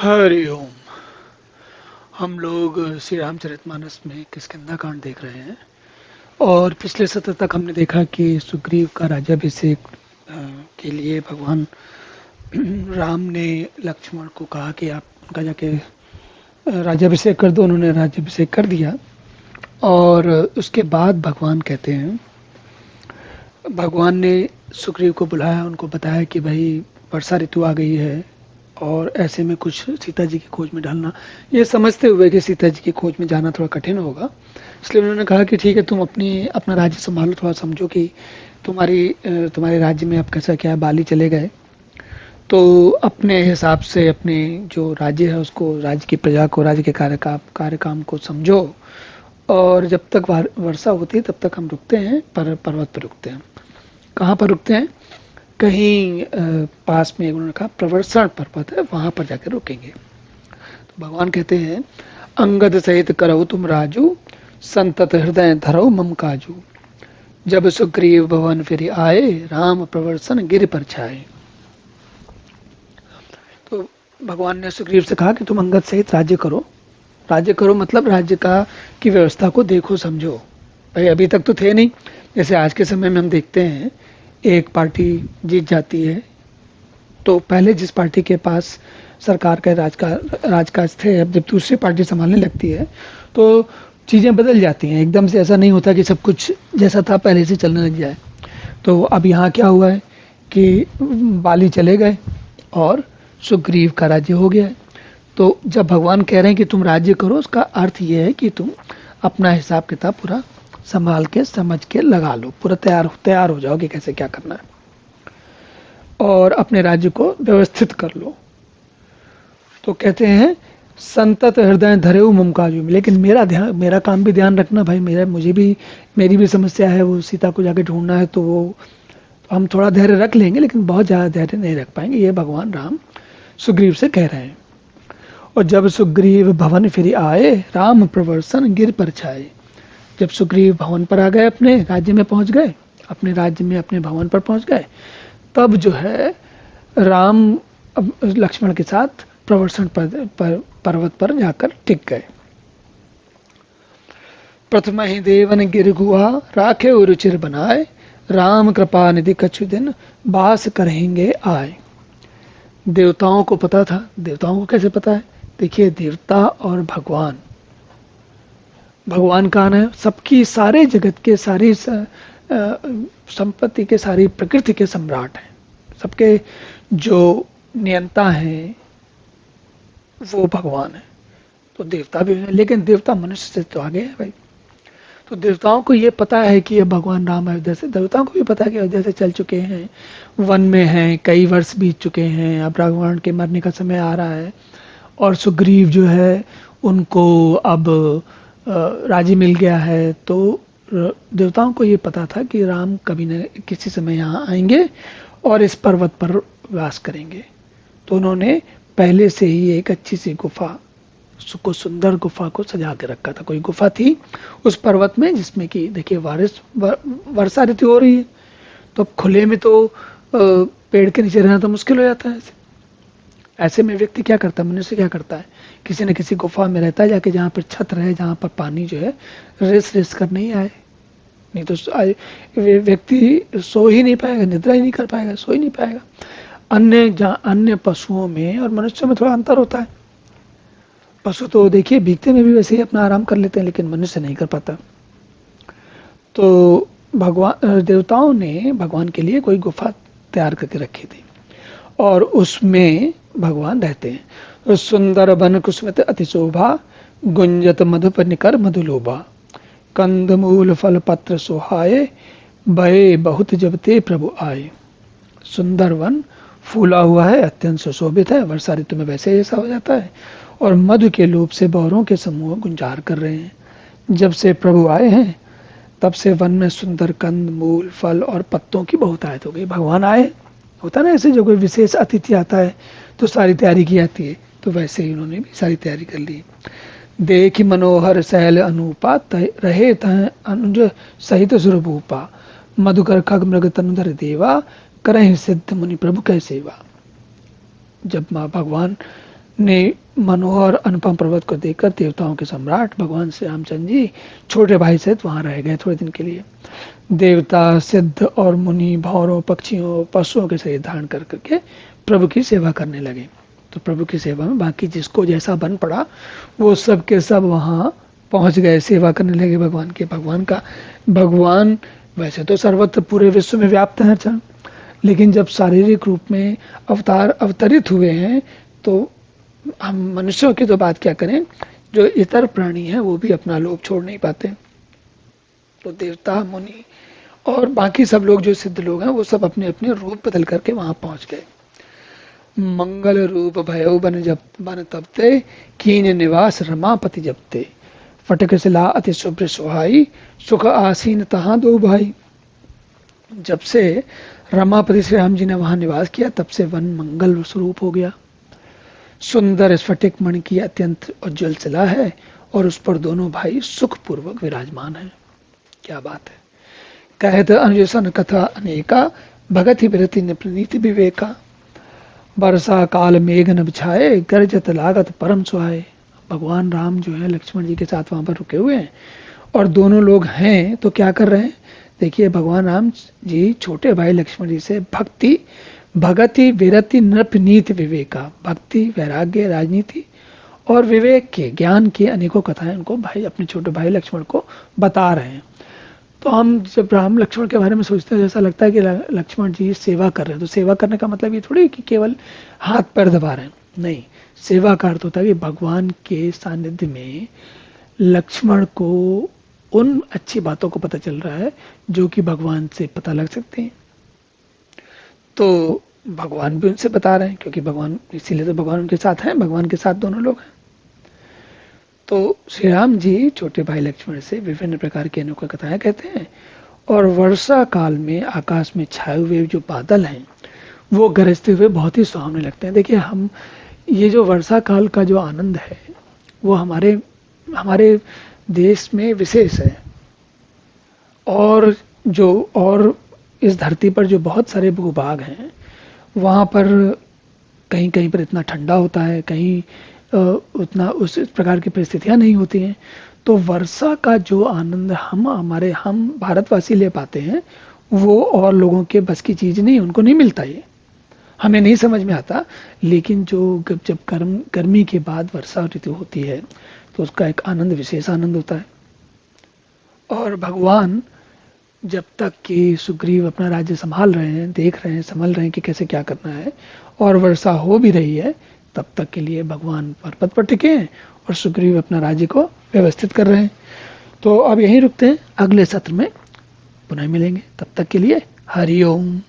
हरि ओम। हम लोग श्री रामचरितमानस में किष्किंधा कांड देख रहे हैं और पिछले सत्र तक हमने देखा कि सुग्रीव का राज्याभिषेक अ, के लिए भगवान राम ने लक्ष्मण को कहा कि आप उनका जाके राज्याभिषेक कर दो। उन्होंने राज्याभिषेक कर दिया और उसके बाद भगवान ने सुग्रीव को बुलाया, उनको बताया कि भाई वर्षा ऋतु आ गई है और ऐसे में कुछ सीता जी की खोज में डालना, ये समझते हुए कि सीता जी की खोज में जाना थोड़ा कठिन होगा, इसलिए उन्होंने कहा कि ठीक है, तुम अपना राज्य संभालो, थोड़ा समझो कि तुम्हारे राज्य में अब कैसा क्या है। बाली चले गए तो अपने हिसाब से अपने जो राज्य है उसको, राज्य की प्रजा को, राज्य के कार्य काम को समझो और जब तक वर्षा होती है तब तक हम रुकते हैं, पर्वत पर रुकते हैं। कहाँ पर रुकते हैं? कहीं पास में उन्होंने कहा प्रवर्षण पर्वत है, वहां पर जाकर रुकेंगे। तो भगवान कहते हैं, अंगद सहित करऊ तुम राजू, संतत हृदय धरऊ मम काजू। जब सुग्रीव भवन फिर आए, राम प्रवर्षण गिर पर छाए। तो भगवान ने सुग्रीव से कहा कि तुम अंगद सहित राज्य करो। राज्य करो मतलब राज्य की व्यवस्था को देखो, समझो। भाई अभी तक तो थे नहीं, जैसे आज के समय में हम देखते हैं एक पार्टी जीत जाती है तो पहले जिस पार्टी के पास सरकार का राजकाज थे, अब जब दूसरी पार्टी संभालने लगती है तो चीज़ें बदल जाती हैं। एकदम से ऐसा नहीं होता कि सब कुछ जैसा था पहले से चलने लग जाए। तो अब यहाँ क्या हुआ है कि बाली चले गए और सुग्रीव का राज्य हो गया है। तो जब भगवान कह रहे हैं कि तुम राज्य करो, उसका अर्थ ये है कि तुम अपना हिसाब किताब पूरा संभाल के समझ के लगा लो, पूरा तैयार हो जाओ कि कैसे क्या करना है और अपने राज्य को व्यवस्थित कर लो। तो कहते हैं संतत हृदय धरेऊ मम काजू। लेकिन मेरा काम भी ध्यान रखना भाई, मेरी भी समस्या है, वो सीता को जाके ढूंढना है। तो वो हम थोड़ा धैर्य रख लेंगे लेकिन बहुत ज़्यादा धैर्य नहीं रख पाएंगे, ये भगवान राम सुग्रीव से कह रहे हैं। और जब सुग्रीव भवन फिर आए, राम प्रवर्षण गिर पर छाए। जब सुग्रीव भवन पर आ गए, अपने राज्य में पहुंच गए, अपने राज्य में अपने भवन पर पहुंच गए, तब जो है राम लक्ष्मण के साथ प्रवर्षण पर्वत पर जाकर टिक गए। प्रथम ही देवन गिर गुहा, राखे रुचिर बनाए, राम कृपा निधि कछु दिन बास करेंगे आए। देवताओं को पता था। देवताओं को कैसे पता है? देखिए, देवता और भगवान कौन है? सबकी, सारे जगत के, सारी संपत्ति के, सारी प्रकृति के सम्राट हैं। सबके जो नियंता हैं वो भगवान है। तो देवता भी है, लेकिन देवता मनुष्य से तो आगे है भाई। तो देवताओं को ये पता है कि ये भगवान राम अयोध्या से, देवताओं को भी पता है कि अयोध्या से चल चुके हैं, वन में हैं, कई वर्ष बीत चुके हैं, अब रावण के मरने का समय आ रहा है और सुग्रीव जो है उनको अब राज्य मिल गया है। तो देवताओं को ये पता था कि राम कभी न किसी समय यहाँ आएंगे और इस पर्वत पर वास करेंगे। तो उन्होंने पहले से ही एक अच्छी सी गुफा, सुंदर गुफा को सजा के रखा था। कोई गुफा थी उस पर्वत में जिसमें कि देखिए वर्षा ऋतु हो रही है, तो अब खुले में तो पेड़ के नीचे रहना तो मुश्किल हो जाता है। ऐसे में व्यक्ति क्या करता है, मनुष्य क्या करता है, किसी न किसी गुफा में रहता है जाके, जहाँ पर छत रहे, जहाँ पर पानी जो है रेस कर नहीं आए। नहीं तो व्यक्ति सो ही नहीं पाएगा, निद्रा ही नहीं कर पाएगा, सो ही नहीं पाएगा। अन्य पशुओं में और मनुष्यों में थोड़ा अंतर होता है। पशु तो देखिए भीगते में भी वैसे ही अपना आराम कर लेते हैं, लेकिन मनुष्य नहीं कर पाता। तो देवताओं ने भगवान के लिए कोई गुफा तैयार करके रखी थी और उसमें भगवान रहते हैं। सुंदर बन कुसुमित अति शोभा, गुंजत मधुप निकर मधुलोभा। कंद मूल फल पत्र सुहाए, भय बहुत जब ते प्रभु आए। सुंदर वन फूला हुआ है, अत्यंत सुशोभित है, वर्षा ऋतु में वैसे ऐसा हो जाता है, और मधु के लोभ से बौरों के समूह गुंजार कर रहे हैं। जब से प्रभु आए हैं तब से वन में सुंदर कंद मूल फल और पत्तों की बहुतायत हो गई। भगवान आए, होता ना ऐसे, जो कोई विशेष अतिथि आता है तो सारी तैयारी की जाती है, तो वैसे ही उन्होंने भी सारी तैयारी कर ली। देखी मनोहर शैल अनूपा, रहे तह अनुज सहित सुरभूपा। मधुकर खग मृग तनुधर देवा, करें सिद्ध मुनि प्रभु कै सेवा। जब माँ भगवान ने मनोहर अनुपम पर्वत को देखकर देवताओं के सम्राट भगवान श्री रामचंद्र जी छोटे भाई सहित वहां रह गए थोड़े दिन के लिए। देवता, सिद्ध और मुनि भौरों, पक्षियों, पशुओं के शरीर धारण कर करके प्रभु की सेवा करने लगे। तो प्रभु की सेवा में बाकी जिसको जैसा बन पड़ा वो सब के सब वहां पहुंच गए, सेवा करने लगे भगवान के। भगवान वैसे तो सर्वत्र पूरे विश्व में व्याप्त है, अच्छा, लेकिन जब शारीरिक रूप में अवतरित हुए हैं तो हम मनुष्यों की तो बात क्या करें, जो इतर प्राणी हैं वो भी अपना लोक छोड़ नहीं पाते। तो देवता, मुनि और बाकी सब लोग जो सिद्ध लोग हैं वो सब अपने अपने रूप बदल करके वहां पहुंच गए। मंगल रूप भयो बन तबते, कीन निवास रमापति जपते, फटक सिला अति शुभ्र सुहाई, सुख आसीन तहां दो भाई। जब से रमापति श्री राम जी ने वहां निवास किया तब से वन मंगल स्वरूप हो गया। सुंदर स्फटिक मणि की अत्यंत उज्ज्वल शिला है और उस पर दोनों भाई सुखपूर्वक विराजमान हैं। क्या बात है। कहत अनुजसन कथा अनेका, भगत ही विरति ने प्रणीति विवेका, वर्षा काल मेघ न बिछाए, गर्जत लागत परम सुहाए। भगवान राम जो है लक्ष्मण जी के साथ वहां पर रुके हुए हैं और दोनों लोग हैं तो क्या कर रहे हैं, देखिए भगवान राम जी छोटे भाई लक्ष्मण जी से भगति विरति नृप नीति विवेका, भक्ति, वैराग्य, राजनीति और विवेक के, ज्ञान की अनेकों कथाएं उनको भाई अपने छोटे भाई लक्ष्मण को बता रहे हैं। तो हम जब राम लक्ष्मण के बारे में सोचते हैं जैसा लगता है कि लक्ष्मण जी सेवा कर रहे हैं, तो सेवा करने का मतलब ये थोड़ी कि केवल हाथ पैर दबा रहे हैं, नहीं, सेवा का अर्थ होता है कि भगवान के सानिध्य में लक्ष्मण को उन अच्छी बातों को पता चल रहा है जो कि भगवान से पता लग सकते हैं। तो भगवान भी उनसे बता रहे हैं क्योंकि भगवान, इसीलिए तो भगवान उनके साथ हैं, भगवान के साथ दोनों लोग हैं। तो श्री राम जी छोटे भाई लक्ष्मण से विभिन्न प्रकार की अनोखी कथाएं कहते हैं और वर्षा काल में आकाश में छाए हुए जो बादल हैं वो गरजते हुए बहुत ही सुहावने लगते हैं। देखिए हम ये जो वर्षा काल का जो आनंद है वो हमारे देश में विशेष है और इस धरती पर जो बहुत सारे भूभाग हैं वहाँ पर कहीं कहीं पर इतना ठंडा होता है, कहीं उतना उस प्रकार की परिस्थितियां नहीं होती हैं। तो वर्षा का जो आनंद हम भारतवासी ले पाते हैं वो और लोगों के बस की चीज नहीं, उनको नहीं मिलता, ये हमें नहीं समझ में आता। लेकिन जब गर्मी के बाद वर्षा ऋतु होती है तो उसका एक आनंद, विशेष आनंद होता है। और भगवान जब तक कि सुग्रीव अपना राज्य संभाल रहे हैं, देख रहे हैं, संभल रहे हैं कि कैसे क्या करना है और वर्षा हो भी रही है, तब तक के लिए भगवान पर्वत पर टिके हैं और सुग्रीव अपना राज्य को व्यवस्थित कर रहे हैं। तो अब यहीं रुकते हैं, अगले सत्र में पुनः मिलेंगे, तब तक के लिए हरि ओम।